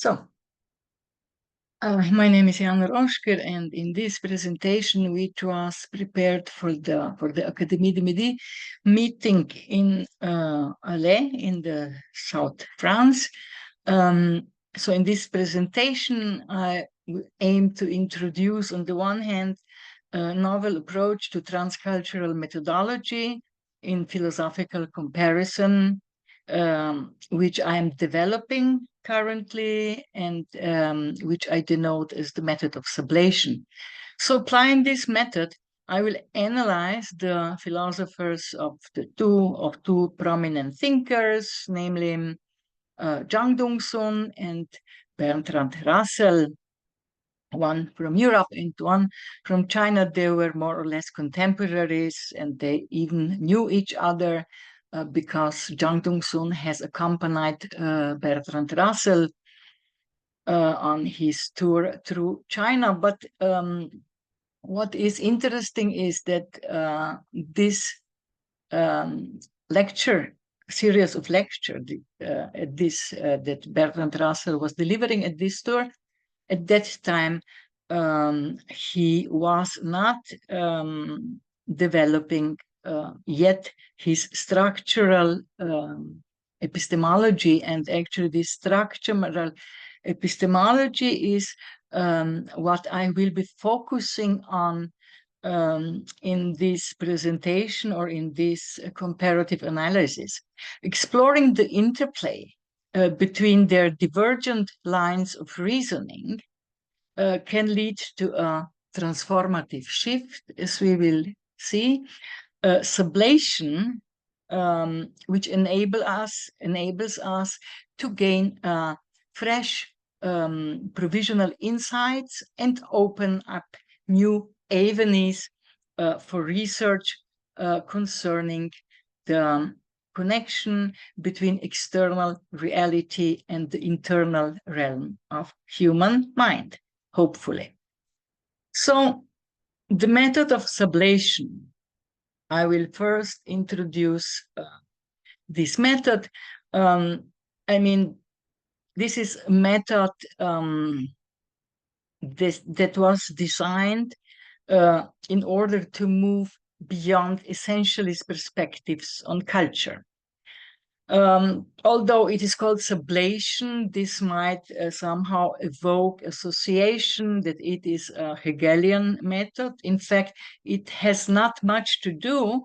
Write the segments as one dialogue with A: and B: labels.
A: So, my name is Jan Roschker, and in this presentation, which was prepared for the Académie de Midi meeting in Alais in the South France. So in this presentation, I aim to introduce, on the one hand, a novel approach to transcultural methodology in philosophical comparison, which I am developing currently, and which I denote as the method of sublation. So applying this method, I will analyze the philosophers of two prominent thinkers, namely Zhang and Bertrand Russell, one from Europe and one from China. They were more or less contemporaries, and they even knew each other because Zhang has accompanied Bertrand Russell on his tour through China. But what is interesting is that this series of lectures that Bertrand Russell was delivering at this tour, at that time, he was not developing yet his structural epistemology, and actually this structural epistemology is what I will be focusing on in this presentation or in this comparative analysis, exploring the interplay between their divergent lines of reasoning can lead to a transformative shift, as we will see. Sublation, which enables us to gain fresh provisional insights and open up new avenues for research concerning the connection between external reality and the internal realm of human mind, hopefully. So, the method of sublation, I will first introduce this method. This is a method that was designed in order to move beyond essentialist perspectives on culture. Although it is called sublation, this might somehow evoke association that it is a Hegelian method. In fact, it has not much to do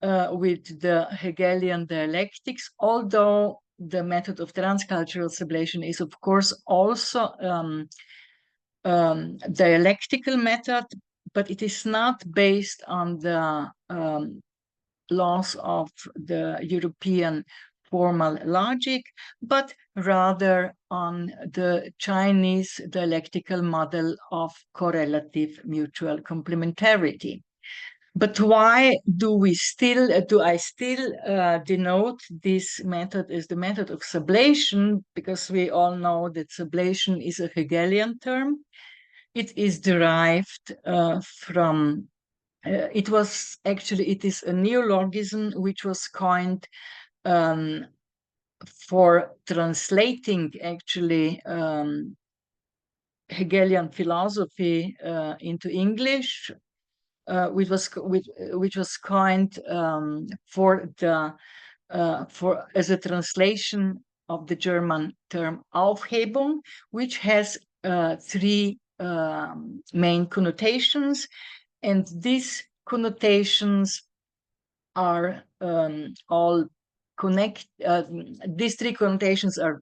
A: with the Hegelian dialectics, although the method of transcultural sublation is, of course, also dialectical method, but it is not based on the laws of the European formal logic, but rather on the Chinese dialectical model of correlative mutual complementarity. But why do I still denote this method as the method of sublation? Because we all know that sublation is a Hegelian term. It is derived from it is a neologism which was coined for translating actually Hegelian philosophy into English, which was coined as a translation of the German term Aufhebung, which has three main connotations. And these connotations are all these three connotations are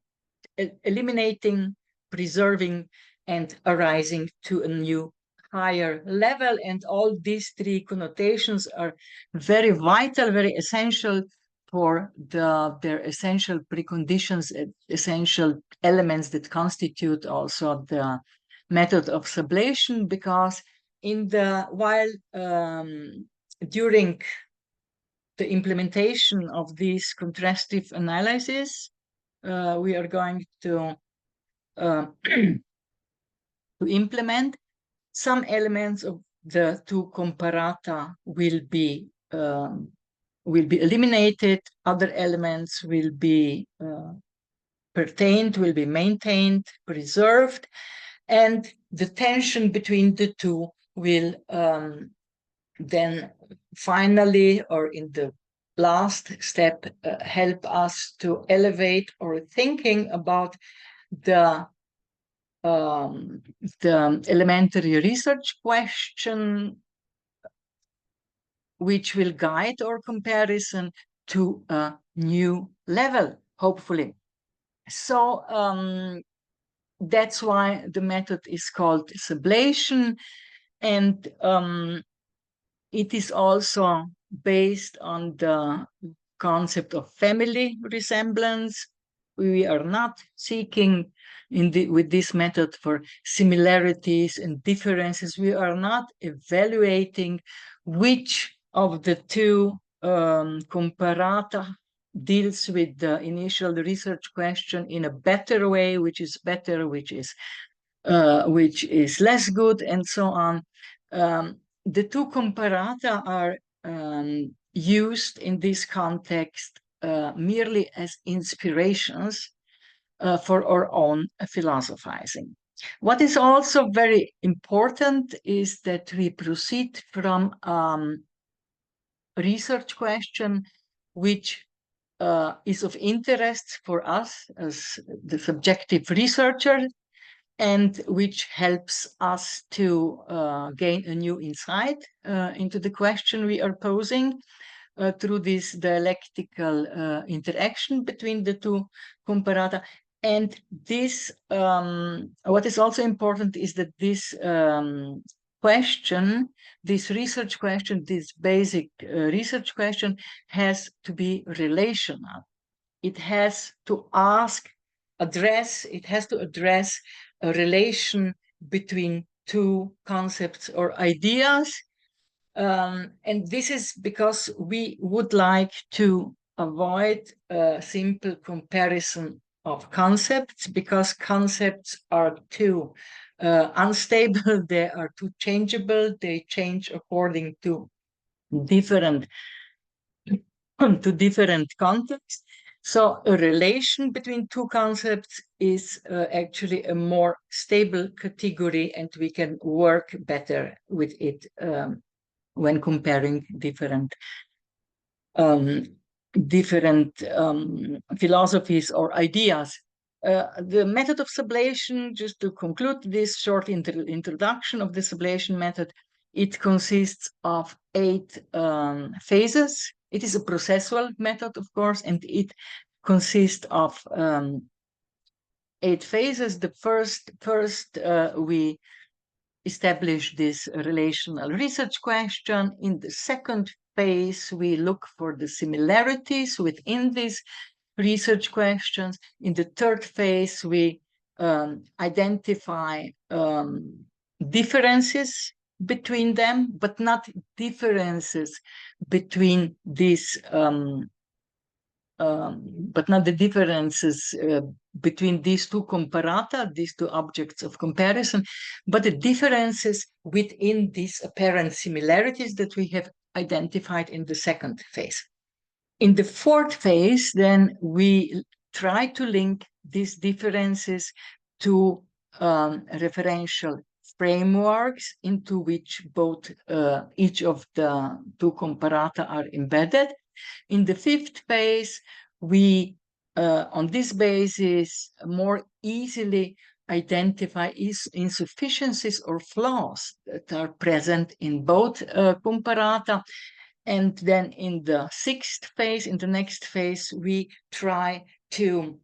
A: eliminating, preserving, and arising to a new higher level. And all these three connotations are very vital, very essential for their essential preconditions, essential elements that constitute also the method of sublation, because during the implementation of this contrastive analysis, we are going to implement some elements of the two comparata will be eliminated. Other elements will be pertained, will be maintained, preserved, and the tension between the two will then finally, or in the last step, help us to elevate our thinking about the elementary research question, which will guide our comparison to a new level, hopefully. So that's why the method is called sublation, and it is also based on the concept of family resemblance. We are not seeking with this method for similarities and differences. We are not evaluating which of the two comparata deals with the initial research question in a better way, which is better, which is less good, and so on. The two comparata are used in this context merely as inspirations for our own philosophizing. What is also very important is that we proceed from research question which is of interest for us as the subjective researcher, and which helps us to gain a new insight into the question we are posing through this dialectical interaction between the two comparata. And this, what is also important is that this question, this research question, this basic research question has to be relational. It has to address a relation between two concepts or ideas. And this is because we would like to avoid a simple comparison of concepts, because concepts are too unstable, they are too changeable, they change according to different contexts. So a relation between two concepts is actually a more stable category, and we can work better with it when comparing different philosophies or ideas. The method of sublation, just to conclude this short introduction of the sublation method, it consists of 8 phases. It is a processual method, of course, and it consists of 8 phases. The first we establish this relational research question. In the second phase, we look for the similarities within these research questions. In the third phase, we identify differences between them, but not differences between these but not the differences between these two comparata, these two objects of comparison, but the differences within these apparent similarities that we have identified in the second phase. In the fourth phase, then, we try to link these differences to referential frameworks into which both each of the two comparata are embedded. In the fifth phase, we, on this basis, more easily identify insufficiencies or flaws that are present in both comparata. And then in the sixth phase, in the next phase, we try to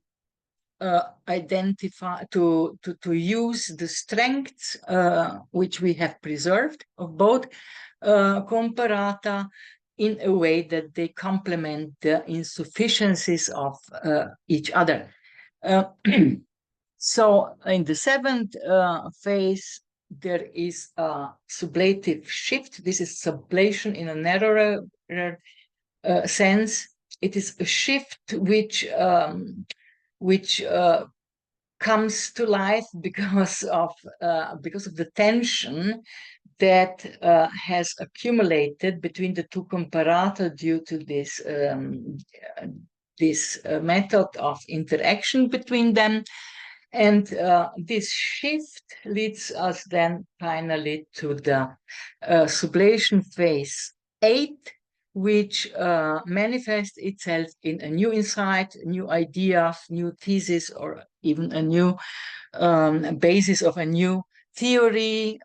A: identify, to use the strengths which we have preserved of both comparata in a way that they complement the insufficiencies of each other. So in the seventh phase, there is a sublative shift. This is sublation in a narrower sense. It is a shift which comes to life because of the tension that has accumulated between the two comparata due to this method of interaction between them. And this shift leads us then finally to the sublation phase 8, which manifests itself in a new insight, new idea, new thesis, or even a new basis of a new theory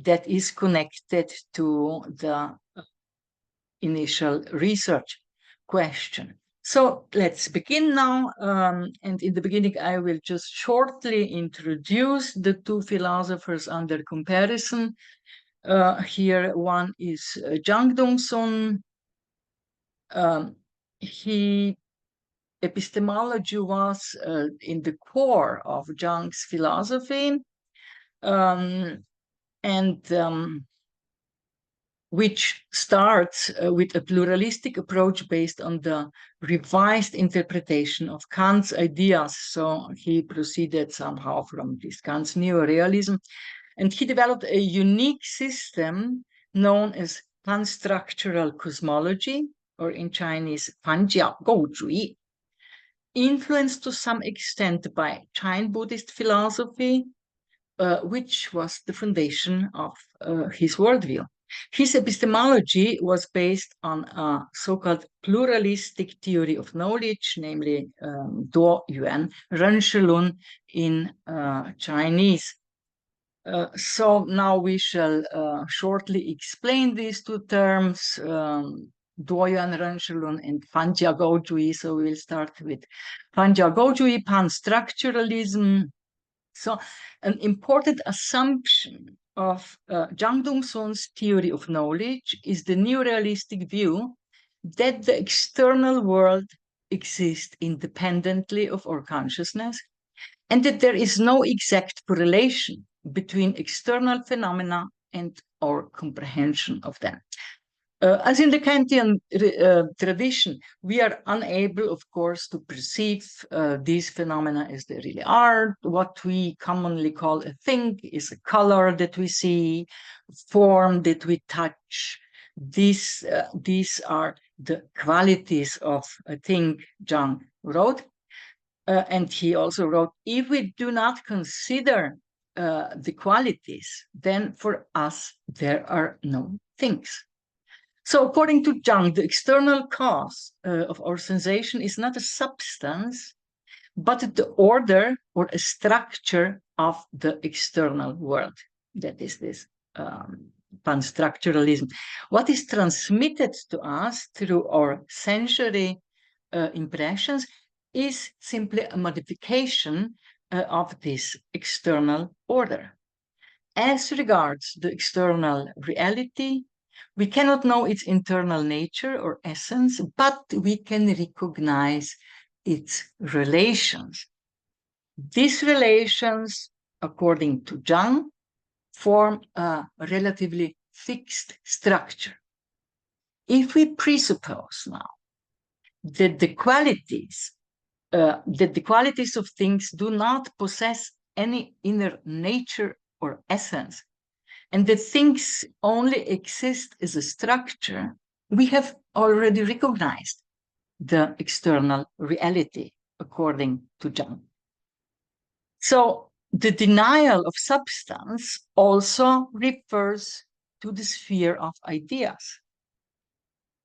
A: that is connected to the initial research question. So let's begin now. And in the beginning, I will just shortly introduce the two philosophers under comparison. Here one is Zhang Dongsun. Epistemology was in the core of Zhang's philosophy, which starts with a pluralistic approach based on the revised interpretation of Kant's ideas. So he proceeded somehow from this Kant's neo-realism, and he developed a unique system known as pan-structural cosmology, or in Chinese, 反角构主义, influenced to some extent by Chinese Buddhist philosophy, which was the foundation of his worldview. His epistemology was based on a so-called pluralistic theory of knowledge, namely Duo Yuan, Ren Shilun in Chinese. So now we shall shortly explain these two terms, Duo Yuan, Ren Shilun, and Fanjia Goujui. So we'll start with Fanjia Goujui, pan-structuralism. So an important assumption of Zhang Dongsun's theory of knowledge is the neo-realistic view that the external world exists independently of our consciousness, and that there is no exact correlation between external phenomena and our comprehension of them. As in the Kantian tradition, we are unable, of course, to perceive these phenomena as they really are. What we commonly call a thing is a color that we see, form that we touch. These are the qualities of a thing, Zhang wrote. And he also wrote, if we do not consider the qualities, then for us, there are no things. So according to Zhang, the external cause of our sensation is not a substance, but the order or a structure of the external world. That is this pan-structuralism. What is transmitted to us through our sensory impressions is simply a modification of this external order. As regards the external reality, we cannot know its internal nature or essence, but we can recognize its relations. These relations, according to Zhang, form a relatively fixed structure. If we presuppose now that the qualities of things do not possess any inner nature or essence, and that things only exist as a structure, we have already recognized the external reality, according to Zhang. So the denial of substance also refers to the sphere of ideas.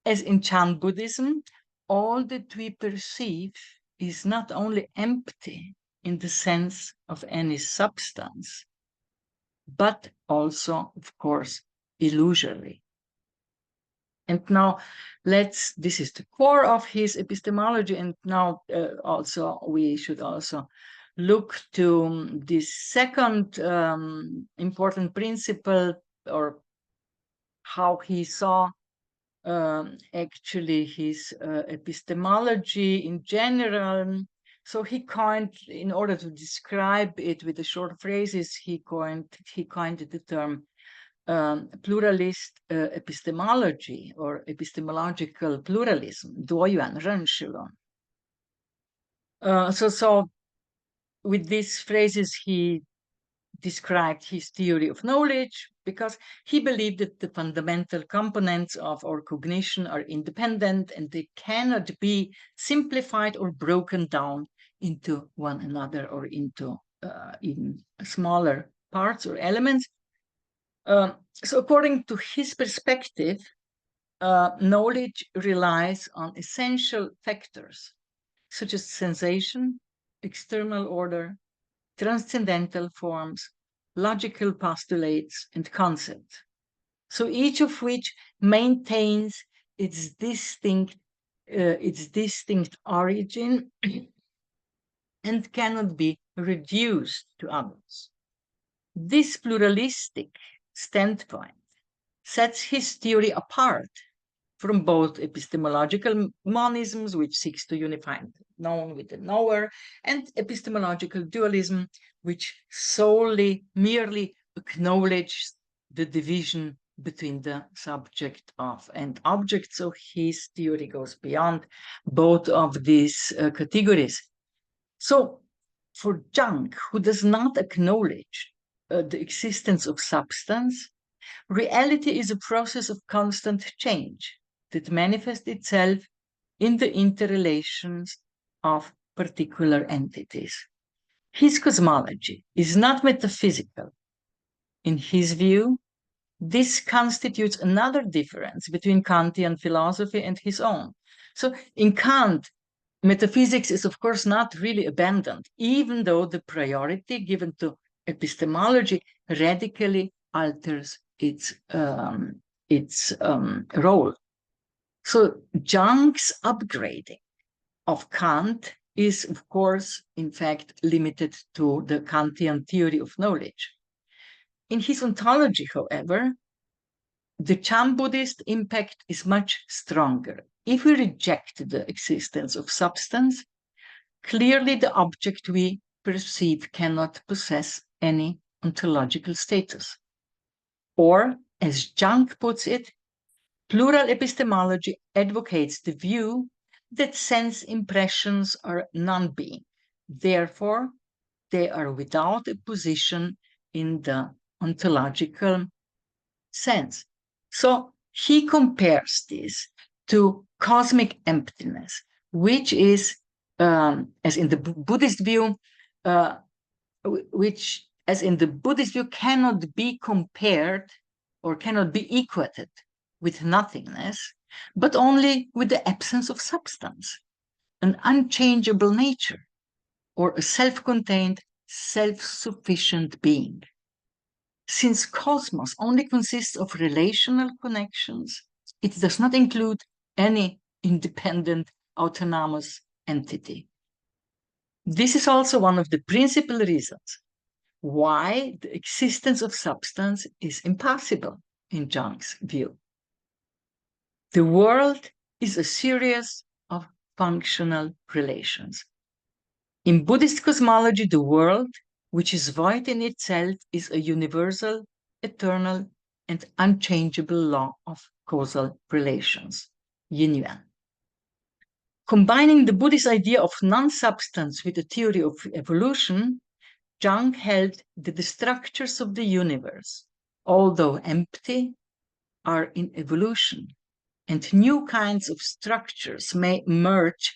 A: As in Chan Buddhism, all that we perceive is not only empty in the sense of any substance, but also, of course, illusory. And now this is the core of his epistemology. And now also we should also look to this second important principle, or how he saw actually his epistemology in general. So he coined, in order to describe it with the short phrases, he coined the term pluralist epistemology, or epistemological pluralism, 多元认识论. So with these phrases, he described his theory of knowledge because he believed that the fundamental components of our cognition are independent and they cannot be simplified or broken down into one another or into even smaller parts or elements. So according to his perspective, knowledge relies on essential factors such as sensation, external order, transcendental forms, logical postulates, and concepts. So each of which maintains its distinct origin and cannot be reduced to others. This pluralistic standpoint sets his theory apart from both epistemological monisms, which seeks to unify the known with the knower, and epistemological dualism, which merely acknowledges the division between the subject of and object. So his theory goes beyond both of these categories. So for Zhang, who does not acknowledge the existence of substance, reality is a process of constant change that manifests itself in the interrelations of particular entities. His cosmology is not metaphysical. In his view, this constitutes another difference between Kantian philosophy and his own. So in Kant, metaphysics is, of course, not really abandoned, even though the priority given to epistemology radically alters its role. So Jung's upgrading of Kant is, of course, in fact, limited to the Kantian theory of knowledge. In his ontology, however, the Chan Buddhist impact is much stronger. If we reject the existence of substance, clearly the object we perceive cannot possess any ontological status. Or, as Jung puts it, plural epistemology advocates the view that sense impressions are non-being. Therefore, they are without a position in the ontological sense. So he compares this to cosmic emptiness, which is, as in the Buddhist view, cannot be compared or cannot be equated with nothingness, but only with the absence of substance, an unchangeable nature, or a self-contained, self-sufficient being. Since cosmos only consists of relational connections, it does not include any independent, autonomous entity. This is also one of the principal reasons why the existence of substance is impossible in Jung's view. The world is a series of functional relations. In Buddhist cosmology, the world, which is void in itself, is a universal, eternal, and unchangeable law of causal relations, yin-yang. Combining the Buddhist idea of non-substance with the theory of evolution, Jung held that the structures of the universe, although empty, are in evolution, and new kinds of structures may emerge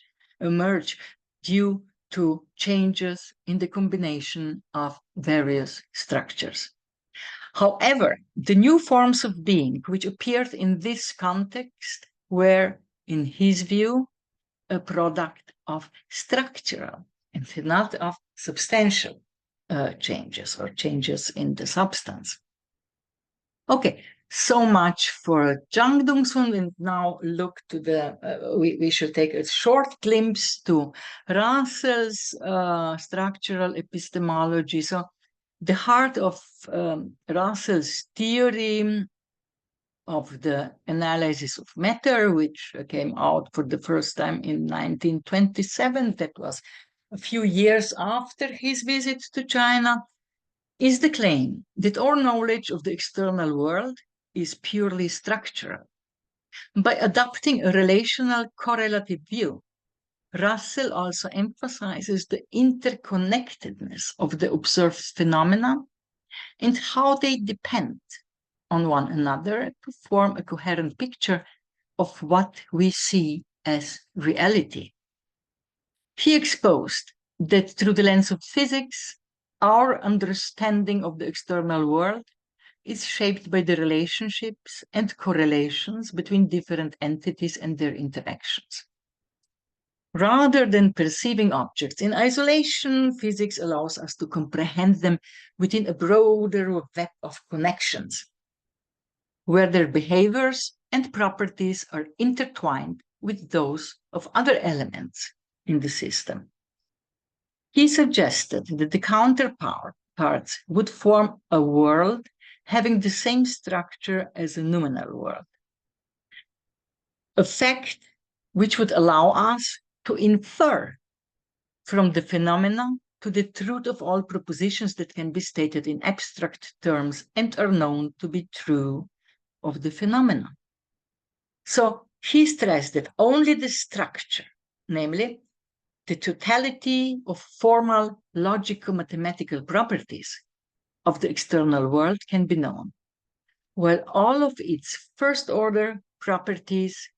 A: due to changes in the combination of various structures. However, the new forms of being which appeared in this context were, in his view, a product of structural and not of substantial changes or changes in the substance. Okay, so much for Zhang Dongsun, and now look to we should take a short glimpse to Russell's structural epistemology. So the heart of Russell's theory of the analysis of matter, which came out for the first time in 1927, that was a few years after his visit to China, is the claim that our knowledge of the external world is purely structural. By adopting a relational correlative view, Russell also emphasizes the interconnectedness of the observed phenomena and how they depend on one another to form a coherent picture of what we see as reality. He exposed that through the lens of physics, our understanding of the external world is shaped by the relationships and correlations between different entities and their interactions. Rather than perceiving objects in isolation, physics allows us to comprehend them within a broader web of connections, where their behaviors and properties are intertwined with those of other elements in the system. He suggested that the counterparts would form a world having the same structure as a noumenal world, a fact which would allow us to infer from the phenomena to the truth of all propositions that can be stated in abstract terms and are known to be true of the phenomena. So he stressed that only the structure, namely the totality of formal logico-mathematical properties of the external world can be known, while all of its first-order properties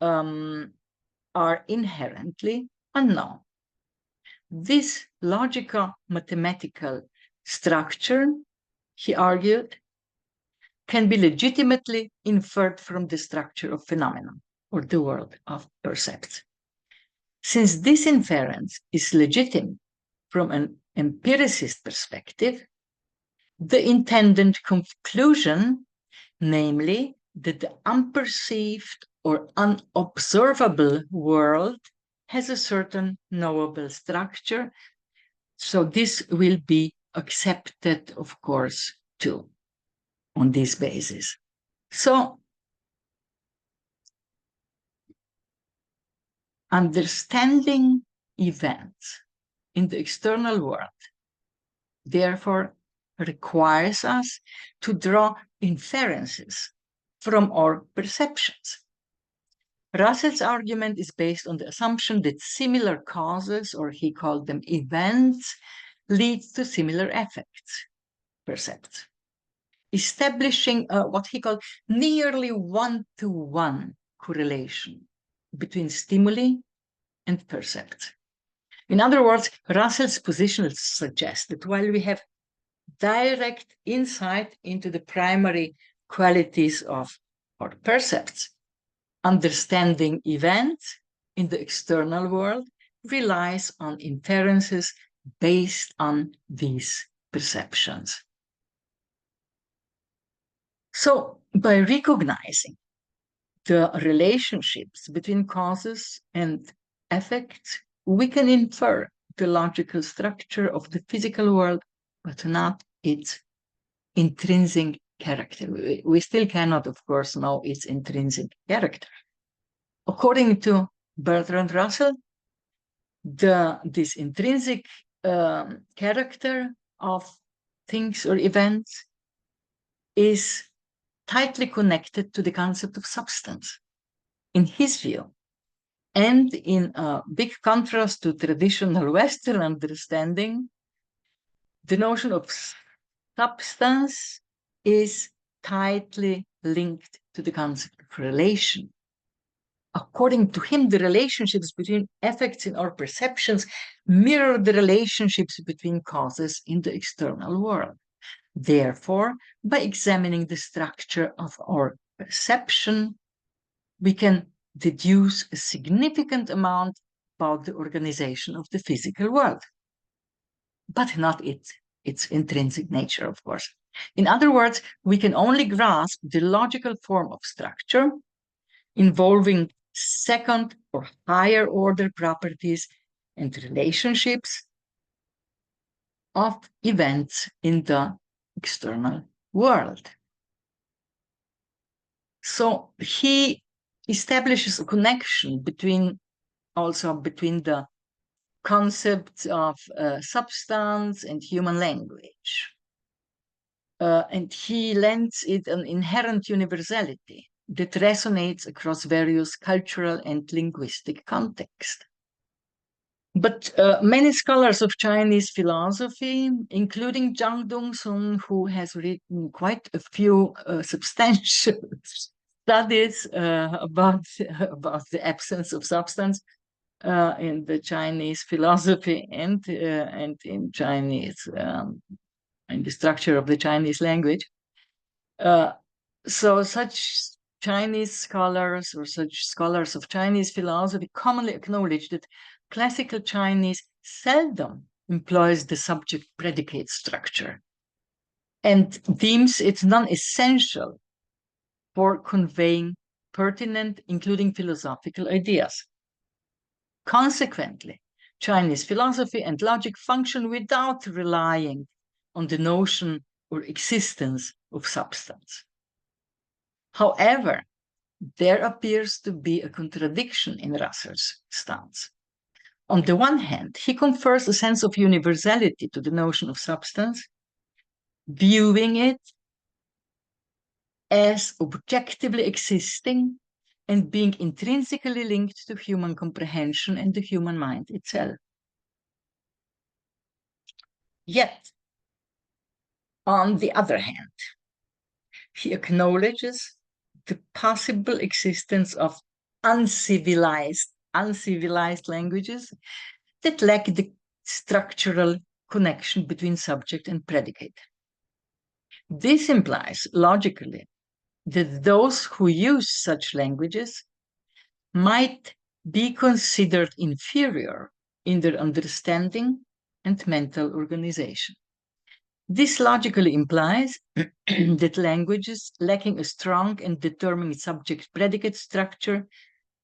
A: are inherently unknown. This logico-mathematical structure, he argued, can be legitimately inferred from the structure of phenomena or the world of percepts. Since this inference is legitimate from an empiricist perspective, the intended conclusion, namely that the unperceived or unobservable world has a certain knowable structure, so this will be accepted, of course, too, on this basis. So, understanding events in the external world, therefore, requires us to draw inferences from our perceptions. Russell's argument is based on the assumption that similar causes, or he called them events, lead to similar effects, percepts, establishing what he called nearly one-to-one correlation between stimuli and percepts. In other words, Russell's position suggests that while we have direct insight into the primary qualities of our percepts, understanding events in the external world relies on inferences based on these perceptions. So, by recognizing the relationships between causes and effects, we can infer the logical structure of the physical world, but not its intrinsic character. We still cannot, of course, know its intrinsic character. According to Bertrand Russell, this intrinsic character of things or events is tightly connected to the concept of substance, in his view, and in a big contrast to traditional Western understanding, the notion of substance is tightly linked to the concept of relation. According to him, the relationships between effects in our perceptions mirror the relationships between causes in the external world. Therefore, by examining the structure of our perception, we can deduce a significant amount about the organization of the physical world, but not its intrinsic nature, of course. In other words, we can only grasp the logical form of structure involving second or higher order properties and relationships of events in the external world. So he establishes a connection between the concepts of substance and human language. And he lends it an inherent universality that resonates across various cultural and linguistic contexts. But many scholars of Chinese philosophy, including Zhang Dongsun, who has written quite a few substantial studies about the absence of substance in the Chinese philosophy and in Chinese in the structure of the Chinese language. So such Chinese scholars or such scholars of Chinese philosophy commonly acknowledge that classical Chinese seldom employs the subject-predicate structure and deems it non-essential for conveying pertinent, including philosophical ideas. Consequently, Chinese philosophy and logic function without relying on the notion or existence of substance. However, there appears to be a contradiction in Russell's stance. On the one hand, he confers a sense of universality to the notion of substance, viewing it as objectively existing and being intrinsically linked to human comprehension and the human mind itself. Yet, on the other hand, he acknowledges the possible existence of uncivilized languages that lack the structural connection between subject and predicate. This implies, logically, that those who use such languages might be considered inferior in their understanding and mental organization. This logically implies that languages lacking a strong and determined subject-predicate structure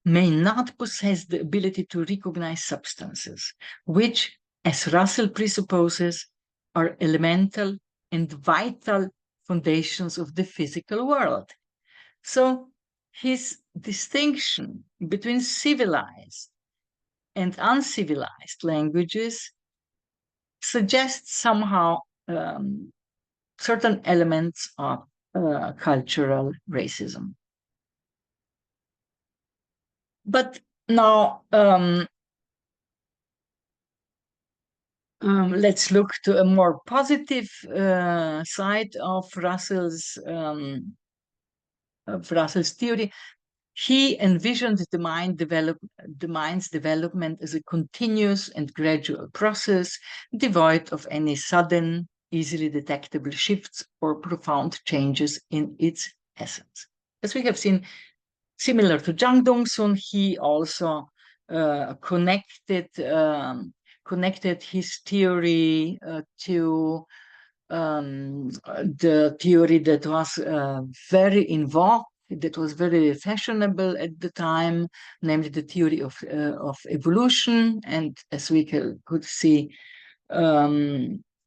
A: may not possess the ability to recognize substances, which, as Russell presupposes, are elemental and vital foundations of the physical world. So his distinction between civilized and uncivilized languages suggests somehow certain elements of cultural racism. But now let's look to a more positive side of Russell's theory. He envisioned the mind's development as a continuous and gradual process, devoid of any sudden, easily detectable shifts or profound changes in its essence. As we have seen, similar to Zhang Dongsun, he also connected his theory to the theory that was very involved, that was very fashionable at the time, namely the theory of evolution. And as we could see,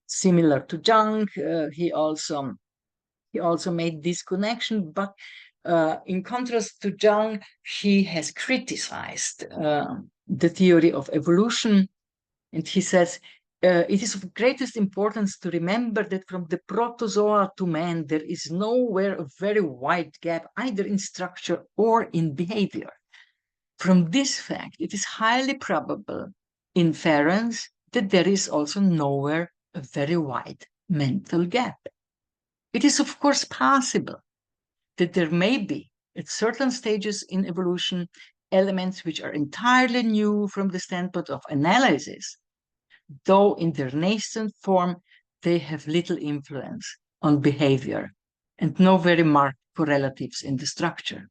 A: similar to Zhang, he also made this connection. But in contrast to Zhang, he has criticized the theory of evolution, and he says, it is of greatest importance to remember that from the protozoa to man, there is nowhere a very wide gap, either in structure or in behavior. From this fact, it is highly probable inference that there is also nowhere a very wide mental gap. It is, of course, possible that there may be, at certain stages in evolution, elements which are entirely new from the standpoint of analysis, though in their nascent form, they have little influence on behavior and no very marked correlatives in the structure.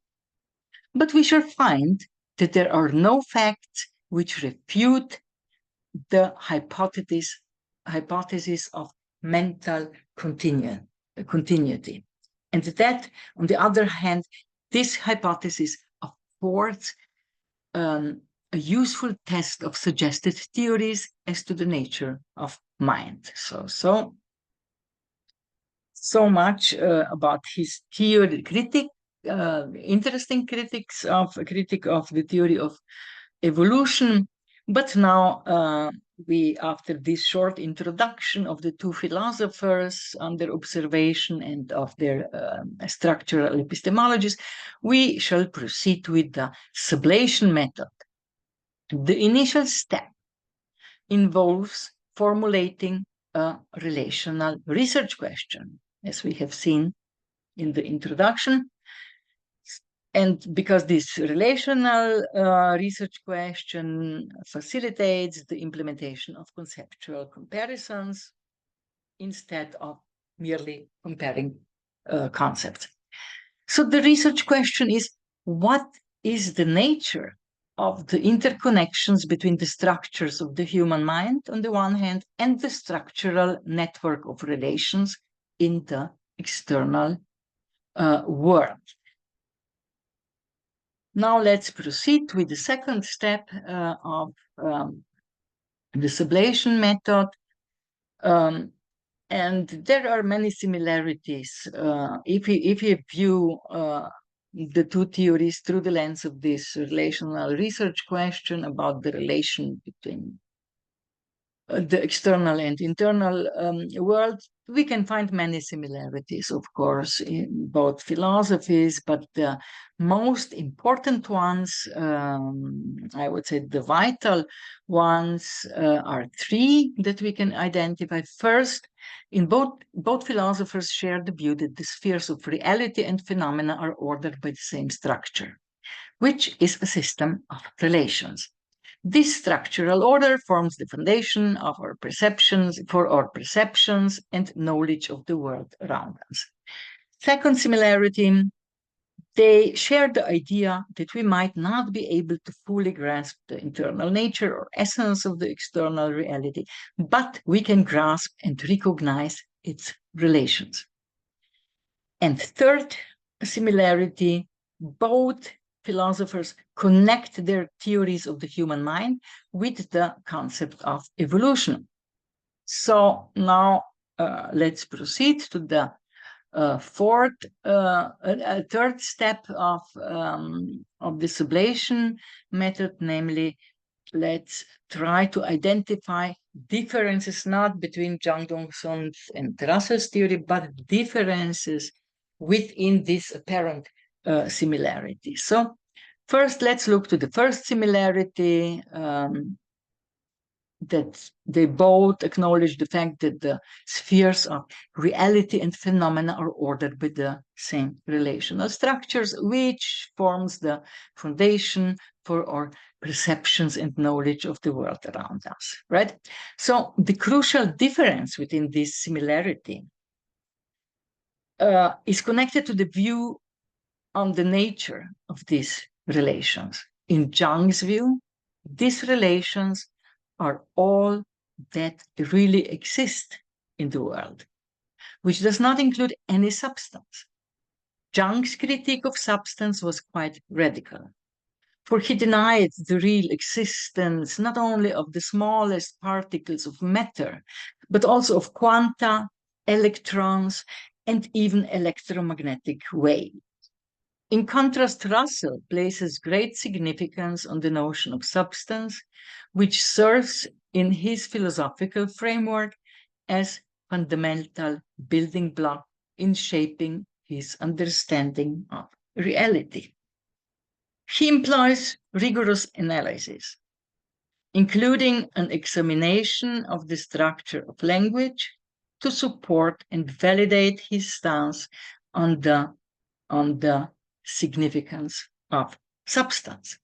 A: But we shall find that there are no facts which refute the hypothesis of mental continuity. And that, on the other hand, this hypothesis affords a useful test of suggested theories as to the nature of mind. So much about his theory critic, interesting critic of the theory of evolution. But now after this short introduction of the two philosophers on their observation and of their structural epistemologies, we shall proceed with the sublation method. The initial step involves formulating a relational research question, as we have seen in the introduction. And because this relational research question facilitates the implementation of conceptual comparisons instead of merely comparing concepts. So the research question is, what is the nature of the interconnections between the structures of the human mind on the one hand and the structural network of relations in the external world? Now let's proceed with the second step of the sublation method. And there are many similarities if we view the two theories through the lens of this relational research question about the relation between the external and internal world. We can find many similarities, of course, in both philosophies, but the most important ones, I would say the vital ones, are three that we can identify. First, in both philosophers share the view that the spheres of reality and phenomena are ordered by the same structure, which is a system of relations. This structural order forms the foundation of our perceptions, for our perceptions and knowledge of the world around us. Second similarity, they share the idea that we might not be able to fully grasp the internal nature or essence of the external reality, but we can grasp and recognize its relations. And third similarity, both philosophers connect their theories of the human mind with the concept of evolution. So now let's proceed to the third step of the sublation method, namely, let's try to identify differences not between Zhang and Russell's theory, but differences within this apparent similarity. So first, let's look to the first similarity, that they both acknowledge the fact that the spheres of reality and phenomena are ordered by the same relational structures, which forms the foundation for our perceptions and knowledge of the world around us, right? So the crucial difference within this similarity is connected to the view on the nature of these relations. In Zhang's view, these relations are all that really exist in the world, which does not include any substance. Zhang's critique of substance was quite radical, for he denied the real existence not only of the smallest particles of matter, but also of quanta, electrons, and even electromagnetic waves. In contrast, Russell places great significance on the notion of substance, which serves in his philosophical framework as fundamental building block in shaping his understanding of reality. He employs rigorous analysis, including an examination of the structure of language to support and validate his stance on the significance of substance.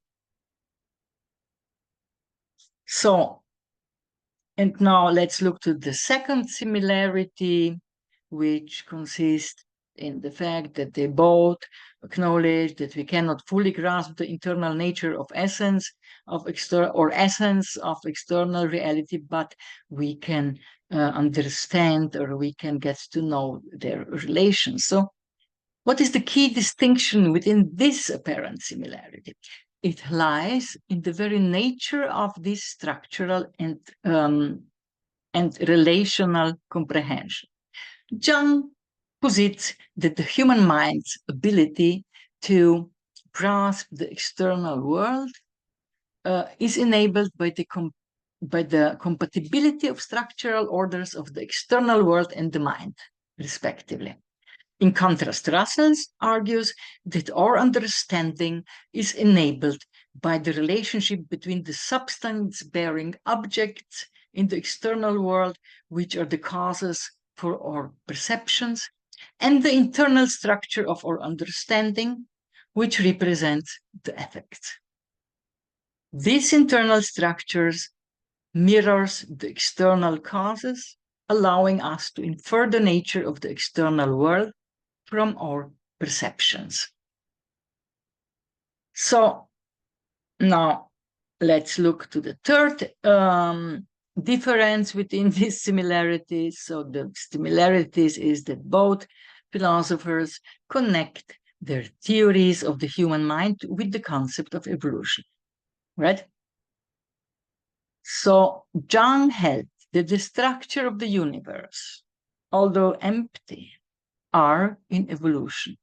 A: So, and now let's look to the second similarity, which consists in the fact that they both acknowledge that we cannot fully grasp the internal nature of essence of external reality, but we can understand, or we can get to know their relations. So what is the key distinction within this apparent similarity? It lies in the very nature of this structural and relational comprehension. Zhang posits that the human mind's ability to grasp the external world is enabled by the compatibility of structural orders of the external world and the mind, respectively. In contrast, Russell argues that our understanding is enabled by the relationship between the substance-bearing objects in the external world, which are the causes for our perceptions, and the internal structure of our understanding, which represents the effects. These internal structures mirrors the external causes, allowing us to infer the nature of the external world from our perceptions. So now let's look to the third difference within these similarities. So the similarities is that both philosophers connect their theories of the human mind with the concept of evolution, right? So Zhang held that the structure of the universe, although empty, are in evolution.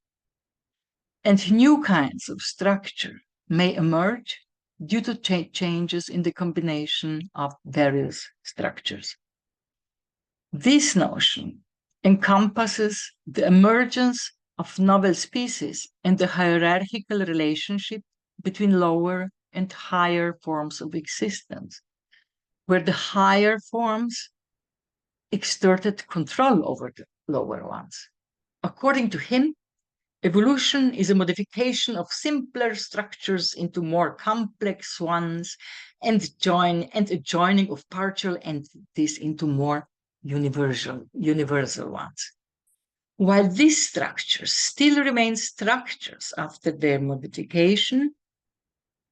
A: And new kinds of structure may emerge due to changes in the combination of various structures. This notion encompasses the emergence of novel species and the hierarchical relationship between lower and higher forms of existence, where the higher forms exerted control over the lower ones. According to him, evolution is a modification of simpler structures into more complex ones and a joining of partial entities into more universal ones. While these structures still remain structures after their modification,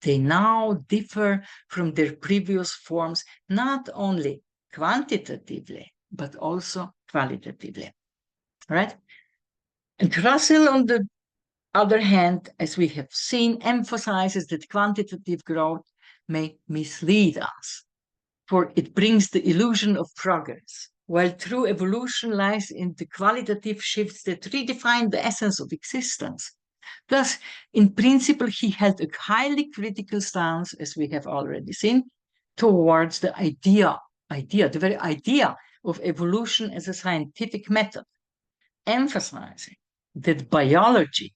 A: they now differ from their previous forms not only quantitatively, but also qualitatively, right? And Russell, on the other hand, as we have seen, emphasizes that quantitative growth may mislead us, for it brings the illusion of progress, while true evolution lies in the qualitative shifts that redefine the essence of existence. Thus, in principle, he held a highly critical stance, as we have already seen, towards the the very idea of evolution as a scientific method, emphasizing that biology,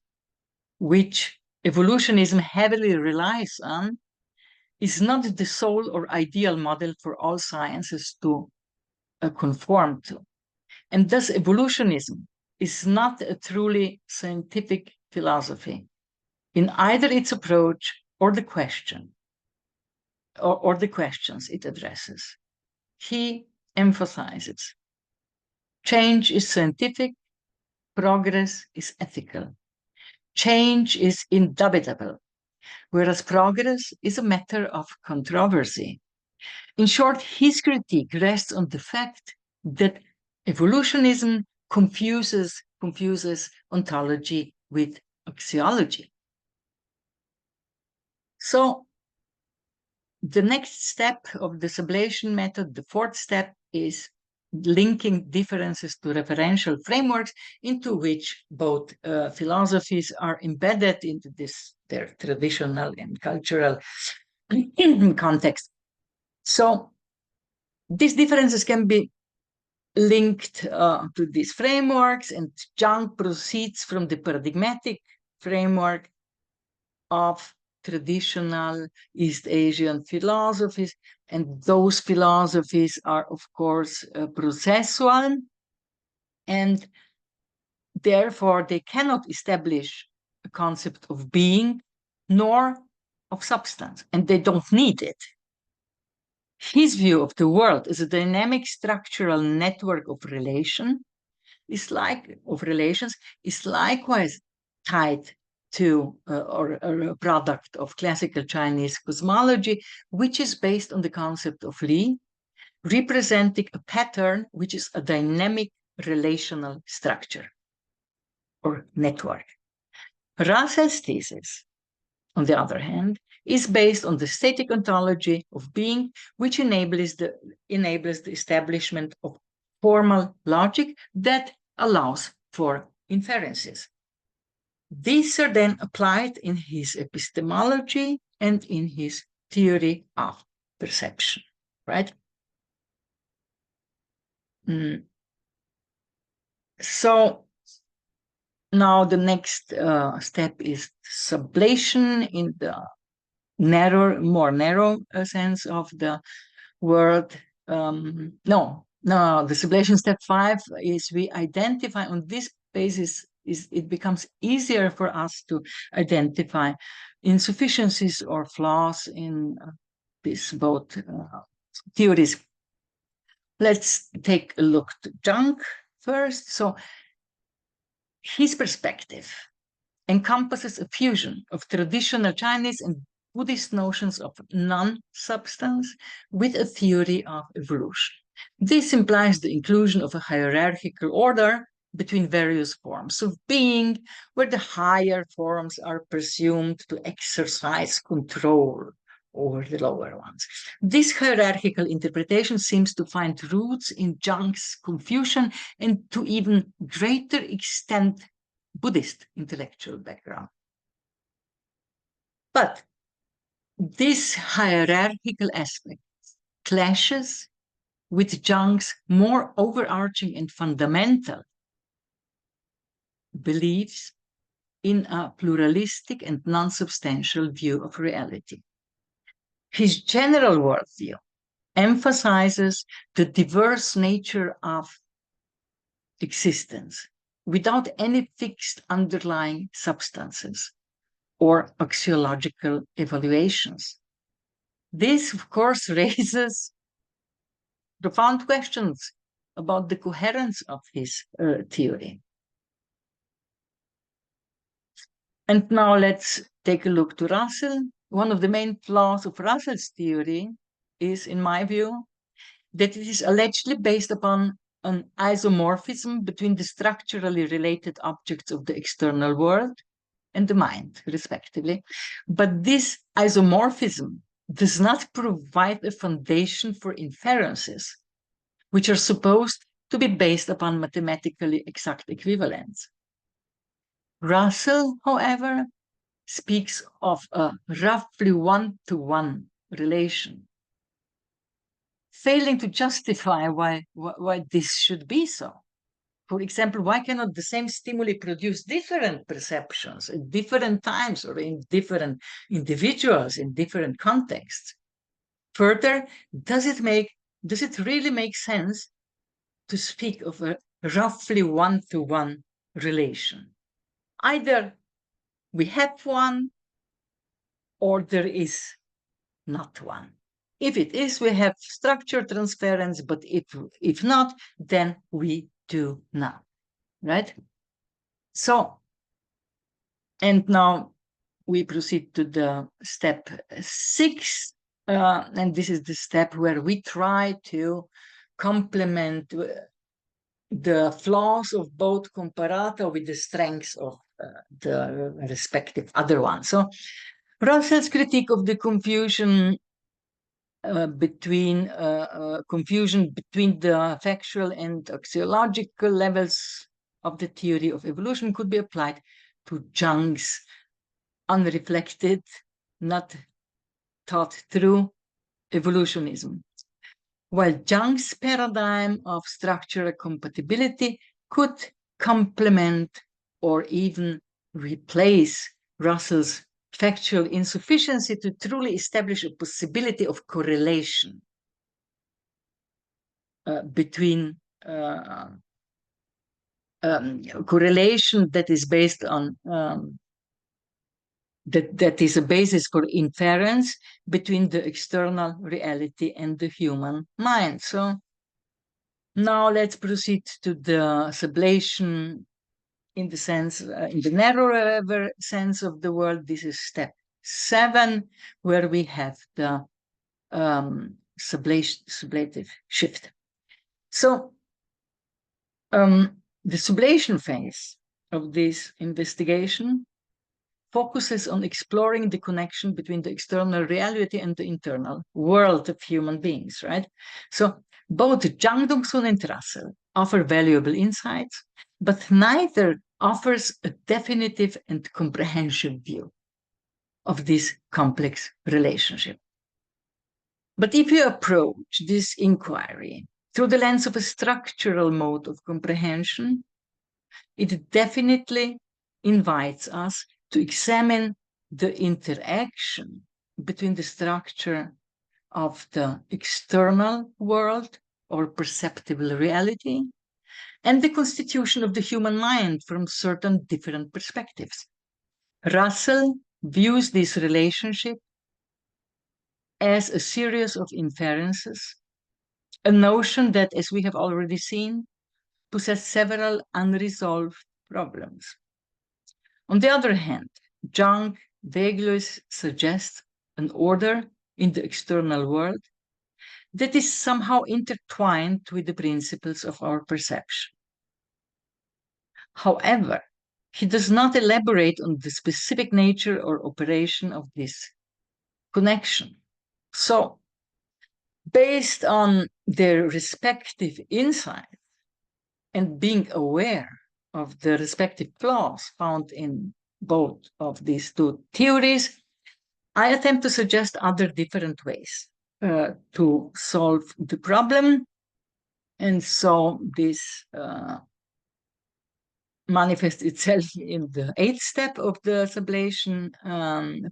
A: which evolutionism heavily relies on, is not the sole or ideal model for all sciences to conform to. And thus, evolutionism is not a truly scientific philosophy in either its approach or the question or the questions it addresses. He emphasizes change is scientific, progress is ethical. Change is indubitable, whereas progress is a matter of controversy. In short, his critique rests on the fact that evolutionism confuses ontology with axiology. So the next step of the sublation method, the fourth step, is linking differences to referential frameworks into which both philosophies are embedded into their traditional and cultural context. So these differences can be linked to these frameworks, and Zhang proceeds from the paradigmatic framework of traditional East Asian philosophies, and those philosophies are, of course, processual, and therefore they cannot establish a concept of being nor of substance, and they don't need it. His view of the world as a dynamic structural network of relations is likewise tied to or a product of classical Chinese cosmology, which is based on the concept of Li, representing a pattern which is a dynamic relational structure or network. Russell's thesis, on the other hand, is based on the static ontology of being, which enables the establishment of formal logic that allows for inferences. These are then applied in his epistemology and in his theory of perception, right? So now the next step is sublation in the more narrow sense of the word. No, the sublation step 5 is we identify on this basis. It becomes easier for us to identify insufficiencies or flaws in these both theories. Let's take a look to Zhang first. So his perspective encompasses a fusion of traditional Chinese and Buddhist notions of non-substance with a theory of evolution. This implies the inclusion of a hierarchical order between various forms of being, where the higher forms are presumed to exercise control over the lower ones. This hierarchical interpretation seems to find roots in Zhang's Confucian and to even greater extent Buddhist intellectual background. But this hierarchical aspect clashes with Zhang's more overarching and fundamental beliefs in a pluralistic and non-substantial view of reality. His general worldview emphasizes the diverse nature of existence without any fixed underlying substances or axiological evaluations. This, of course, raises profound questions about the coherence of his theory. And now let's take a look to Russell. One of the main flaws of Russell's theory is, in my view, that it is allegedly based upon an isomorphism between the structurally related objects of the external world and the mind, respectively. But this isomorphism does not provide a foundation for inferences, which are supposed to be based upon mathematically exact equivalence. Russell, however, speaks of a roughly one-to-one relation, failing to justify why this should be so. For example, why cannot the same stimuli produce different perceptions at different times or in different individuals in different contexts? Further, does it really make sense to speak of a roughly one-to-one relation? Either we have one or there is not one. If it is, we have structure transference, but if not, then we do not, right? So, and now we proceed to the step 6, and this is the step where we try to complement the flaws of both comparata with the strengths of the respective other one. So Russell's critique of the confusion between the factual and axiological levels of the theory of evolution could be applied to Zhang's unreflected, not thought through evolutionism. While Zhang's paradigm of structural compatibility could complement or even replace Russell's factual insufficiency to truly establish a possibility of correlation between correlation that is based on that is a basis for inference between the external reality and the human mind. So now let's proceed to the sublation in the sense, in the narrower sense of the word. This is step 7, where we have the sublative shift. So the sublation phase of this investigation focuses on exploring the connection between the external reality and the internal world of human beings, right? So both Zhang Dongsun and Russell offer valuable insights, but neither offers a definitive and comprehensive view of this complex relationship. But if you approach this inquiry through the lens of a structural mode of comprehension, it definitely invites us to examine the interaction between the structure of the external world or perceptible reality and the constitution of the human mind from certain different perspectives. Russell views this relationship as a series of inferences, a notion that, as we have already seen, possesses several unresolved problems. On the other hand, Zhang vaguely suggests an order in the external world that is somehow intertwined with the principles of our perception. However, he does not elaborate on the specific nature or operation of this connection. So, based on their respective insights and being aware of the respective flaws found in both of these two theories, I attempt to suggest other different ways to solve the problem. And so this manifests itself in the 8th step of the sublation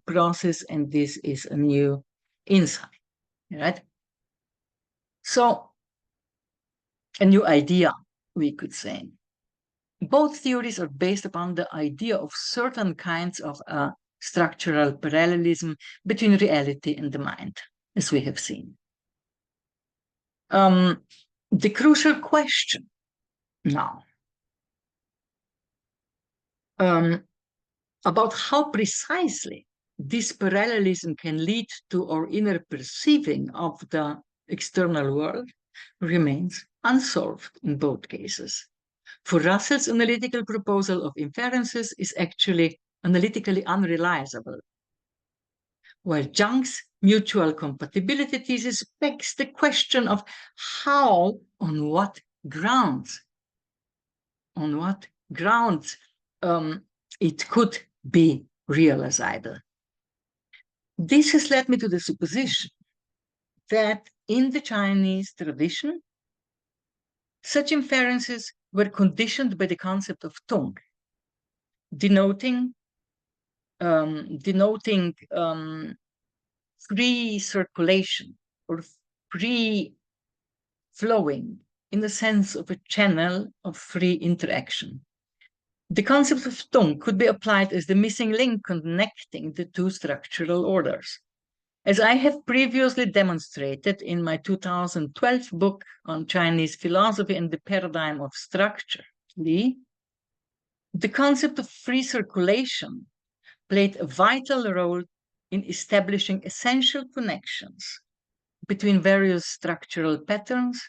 A: process, and this is a new insight, right? So, a new idea, we could say. Both theories are based upon the idea of certain kinds of structural parallelism between reality and the mind, as we have seen. The crucial question now about how precisely this parallelism can lead to our inner perceiving of the external world remains unsolved in both cases. For Russell's analytical proposal of inferences is actually analytically unrealizable, while Zhang's mutual compatibility thesis begs the question of how, on what grounds it could be realizable. This has led me to the supposition that in the Chinese tradition, such inferences were conditioned by the concept of tung, denoting free circulation or free flowing in the sense of a channel of free interaction. The concept of tung could be applied as the missing link connecting the two structural orders. As I have previously demonstrated in my 2012 book on Chinese philosophy and the paradigm of structure, the concept of free circulation played a vital role in establishing essential connections between various structural patterns,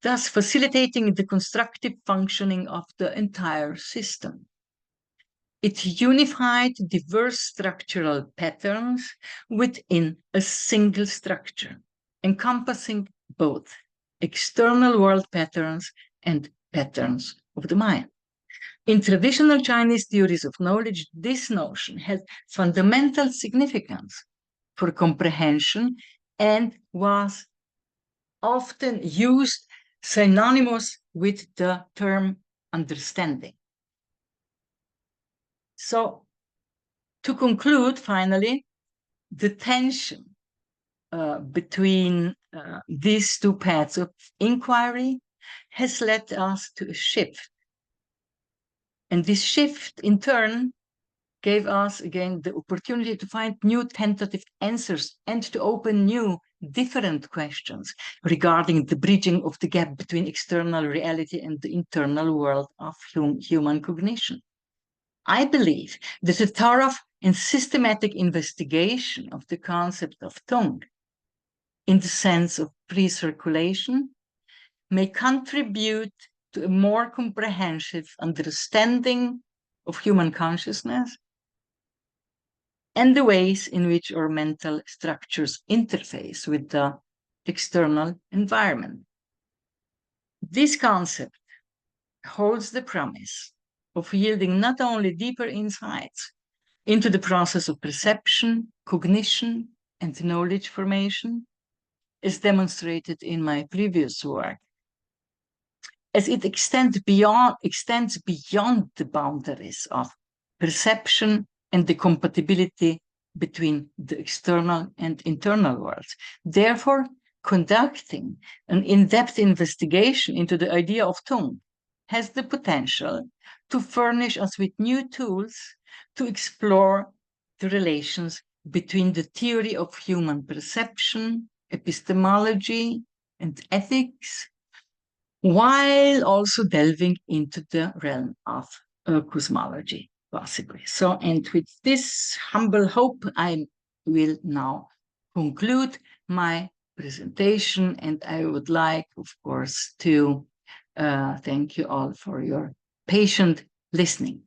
A: thus facilitating the constructive functioning of the entire system. It unified diverse structural patterns within a single structure, encompassing both external world patterns and patterns of the mind. In traditional Chinese theories of knowledge, this notion has fundamental significance for comprehension and was often used synonymous with the term understanding. So, to conclude, finally, the tension between these two paths of inquiry has led us to a shift. And this shift, in turn, gave us, again, the opportunity to find new tentative answers and to open new, different questions regarding the bridging of the gap between external reality and the internal world of human cognition. I believe that a thorough and systematic investigation of the concept of tung in the sense of free circulation may contribute to a more comprehensive understanding of human consciousness and the ways in which our mental structures interface with the external environment. This concept holds the promise of yielding not only deeper insights into the process of perception, cognition, and knowledge formation, as demonstrated in my previous work, as it extends beyond the boundaries of perception and the compatibility between the external and internal worlds. Therefore, conducting an in-depth investigation into the idea of tone has the potential to furnish us with new tools to explore the relations between the theory of human perception, epistemology, and ethics, while also delving into the realm of cosmology, possibly. So, and with this humble hope, I will now conclude my presentation, and I would like, of course, to thank you all for your patient listening.